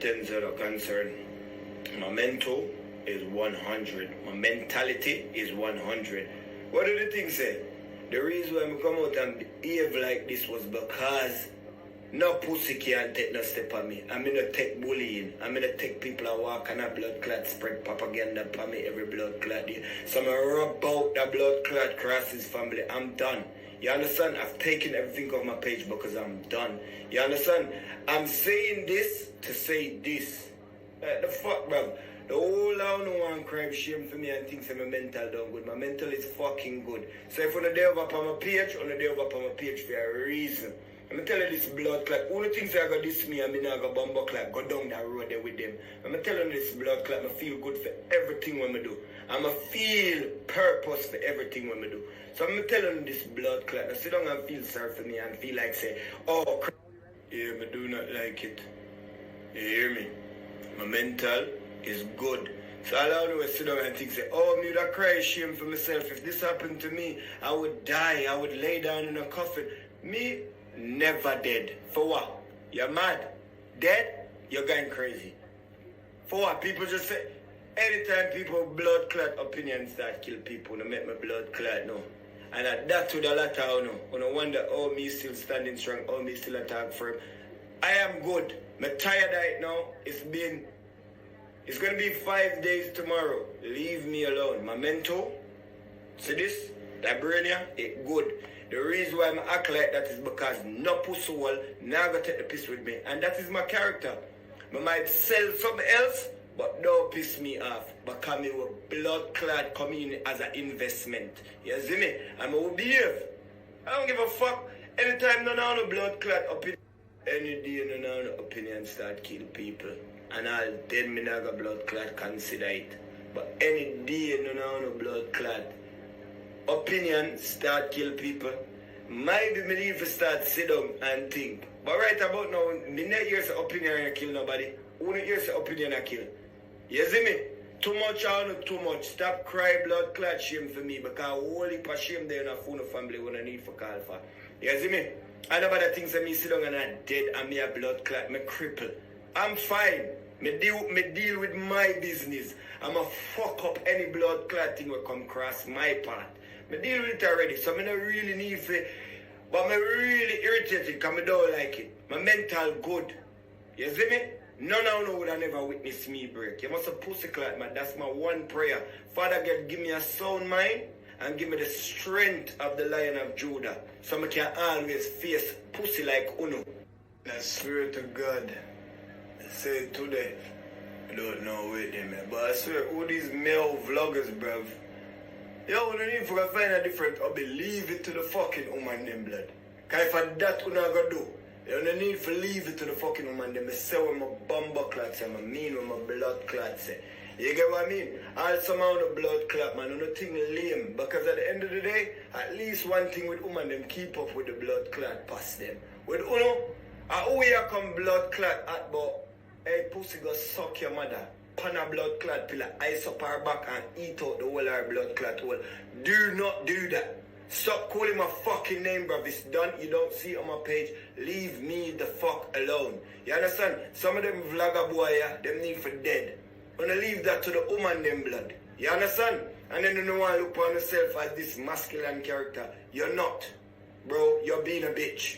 things that are concerned, my mental is 100. My mentality is 100. What do the things say? The reason why I come out and behave like this was because no pussy can't take no step on me. I'm gonna take bullying. I'm gonna take people that walk and a blood clot spread propaganda on me every blood clot day. So I'm gonna rub out the blood clot across his family. I'm done. You understand? I've taken everything off my page because I'm done. You understand? I'm saying this to say this. The fuck, bro? The whole I don't want crime shame for me and thinks my mental done good. My mental is fucking good. So if on the day over up on my page, on the day over up on my page for a reason. I'm telling you this blood clot. All the things I got this me and me now got bumbo clot. Go down that road there with them. I'm telling you this blood clot. I feel good for everything when I do. I'm a feel purpose for everything when I do. So I'm telling you this blood clot. I sit down and feel sorry for me and feel like say, oh, yeah, I do not like it. You hear me? My mental is good. So all I do is sit down and think, say, oh, me would cry shame for myself. If this happened to me, I would die. I would lay down in a coffin. Me, never dead. For what? You're mad. Dead? You're going crazy. For what? People just say, anytime people blood clot opinions start kill people, they make my blood clot no. And that to the latter, no wonder, oh, me still standing strong, oh, me still attack firm. I am good. I'm tired right now. It's going to be 5 days tomorrow. Leave me alone. My mental, see this? That brain here, it good. The reason why I act like that is because no pussy hole now gonna take the piss with me. And that is my character. I might sell something else, but don't piss me off. Because me with blood clot coming in as an investment. You see me? I'm a behave. I don't give a fuck. Anytime no blood clot opinion. Any day no opinion start kill people. And I'll then me not got blood clot consider it. But any day no blood clot opinion start kill people. Maybe me need to start sit down and think. But right about now, me not hear the opinion I kill nobody. Only hear the opinion I kill. You see me? Too much or not too much. Stop cry blood clot shame for me because whole heap of shame there in a phone family when I need for call for. You see me? And nobody thinks that me sit down and I'm dead and me a blood clot, me cripple. I'm fine. Me deal with my business. I'ma fuck up any blood clot thing will come across my path. I deal with it already, so I don't really need to, but I'm really irritated because I don't like it. My mental good. You see me? None of you would have never witnessed me break. You must have pussy clot, man. That's my one prayer. Father God, give me a sound mind and give me the strength of the Lion of Judah so I can always face pussy like Uno. I swear to God, I say it today. I don't know with them, but I swear, all these male vloggers, bruv, yo, we don't need to find a different or believe it to the fucking woman them blood. Because if that we're not going to do, you don't need to leave it to the fucking woman them. I say what my bumbo clots and I mean what my blood clots say. You get what I mean? All some amount of blood clot, man, nothing lame. Because at the end of the day, at least one thing with woman them, keep up with the blood clot past them. With Uno, who you come blood clot at, but hey, pussy go suck your mother. Pan a blood clot pillar, ice up her back and eat out the whole of her blood clot hole. Do not do that. Stop calling my fucking name, bruv. It's done. You don't see it on my page. Leave me the fuck alone. You understand? Some of them vlogger boy, yeah, them need for dead. Wanna leave that to the woman them blood. You understand? And then you don't want to look on yourself as this masculine character. You're not. Bro, you're being a bitch.